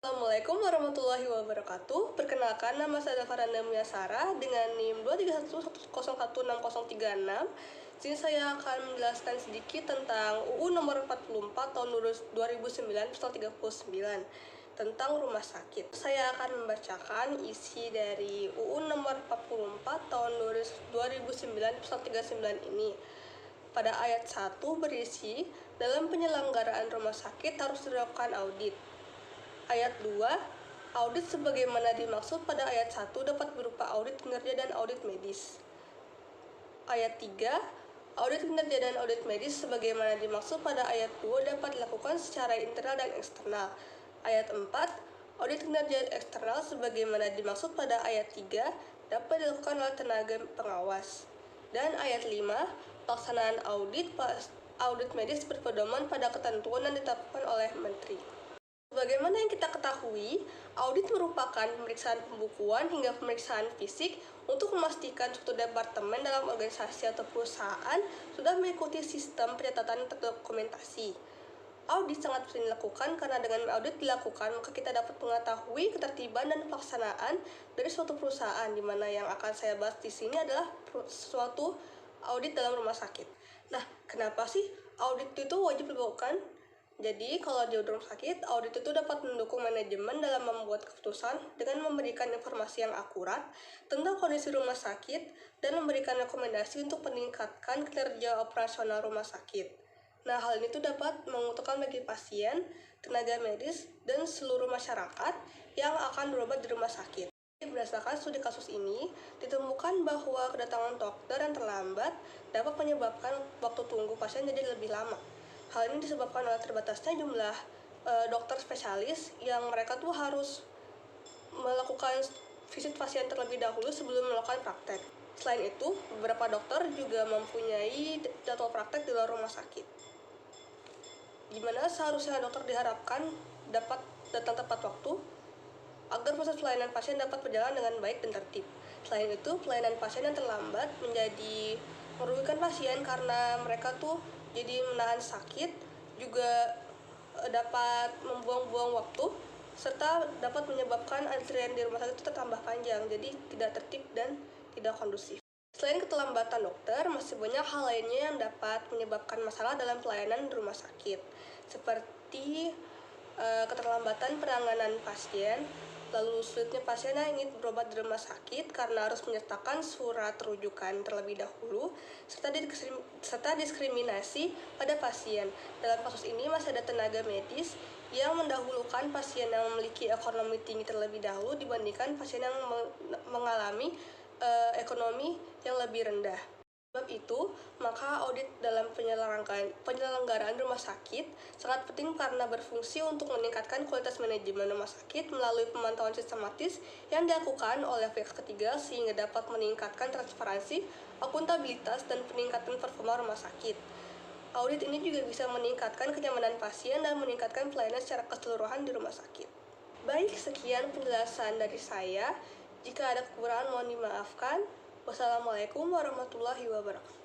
Assalamualaikum warahmatullahi wabarakatuh. Perkenalkan, nama saya Faranda Miasara dengan NIM 231101606. Sini saya akan menjelaskan sedikit tentang UU nomor 44 tahun 2009 pasal 39 tentang rumah sakit. Saya akan membacakan isi dari UU nomor 44 tahun 2009 pasal 39 ini. Pada ayat 1 berisi, dalam penyelenggaraan rumah sakit harus dilakukan audit. Ayat 2, audit sebagaimana dimaksud pada ayat 1 dapat berupa audit kinerja dan audit medis. Ayat 3, audit kinerja dan audit medis sebagaimana dimaksud pada ayat 2 dapat dilakukan secara internal dan eksternal. Ayat 4, audit kinerja eksternal sebagaimana dimaksud pada ayat 3 dapat dilakukan oleh tenaga pengawas. Dan ayat 5, pelaksanaan audit medis berpedoman pada ketentuan yang ditetapkan oleh Menteri. Bagaimana yang kita ketahui, audit merupakan pemeriksaan pembukuan hingga pemeriksaan fisik untuk memastikan suatu departemen dalam organisasi atau perusahaan sudah mengikuti sistem pencatatan terdokumentasi. Audit sangat penting dilakukan karena dengan audit dilakukan maka kita dapat mengetahui ketertiban dan pelaksanaan dari suatu perusahaan, di mana yang akan saya bahas di sini adalah suatu audit dalam rumah sakit. Nah, kenapa sih audit itu wajib dilakukan? Jadi, kalau di rumah sakit, audit itu dapat mendukung manajemen dalam membuat keputusan dengan memberikan informasi yang akurat tentang kondisi rumah sakit dan memberikan rekomendasi untuk meningkatkan kinerja operasional rumah sakit. Nah, hal ini tuh dapat menguntungkan bagi pasien, tenaga medis, dan seluruh masyarakat yang akan berobat di rumah sakit. Berdasarkan studi kasus ini, ditemukan bahwa kedatangan dokter yang terlambat dapat menyebabkan waktu tunggu pasien jadi lebih lama. Hal ini disebabkan oleh terbatasnya jumlah dokter spesialis yang mereka tuh harus melakukan visit pasien terlebih dahulu sebelum melakukan praktek. Selain itu, beberapa dokter juga mempunyai jadwal praktek di luar rumah sakit, di mana seharusnya dokter diharapkan dapat datang tepat waktu agar proses pelayanan pasien dapat berjalan dengan baik dan tertib. Selain itu, pelayanan pasien yang terlambat menjadi merugikan pasien karena mereka tuh jadi menahan sakit, juga dapat membuang-buang waktu, serta dapat menyebabkan antrian di rumah sakit itu tambah panjang, jadi tidak tertib dan tidak kondusif. Selain keterlambatan dokter, masih banyak hal lainnya yang dapat menyebabkan masalah dalam pelayanan di rumah sakit, seperti keterlambatan penanganan pasien, lalu sulitnya pasien yang ingin berobat di rumah sakit karena harus menyertakan surat rujukan terlebih dahulu, serta diskriminasi pada pasien. Dalam kasus ini masih ada tenaga medis yang mendahulukan pasien yang memiliki ekonomi tinggi terlebih dahulu dibandingkan pasien yang mengalami ekonomi yang lebih rendah. Sebab itu, maka audit dalam penyelenggaraan rumah sakit sangat penting karena berfungsi untuk meningkatkan kualitas manajemen rumah sakit melalui pemantauan sistematis yang dilakukan oleh pihak ketiga sehingga dapat meningkatkan transparansi, akuntabilitas, dan peningkatan performa rumah sakit. Audit ini juga bisa meningkatkan kenyamanan pasien dan meningkatkan pelayanan secara keseluruhan di rumah sakit. Baik, sekian penjelasan dari saya. Jika ada kekurangan mohon dimaafkan. Wassalamualaikum warahmatullahi wabarakatuh.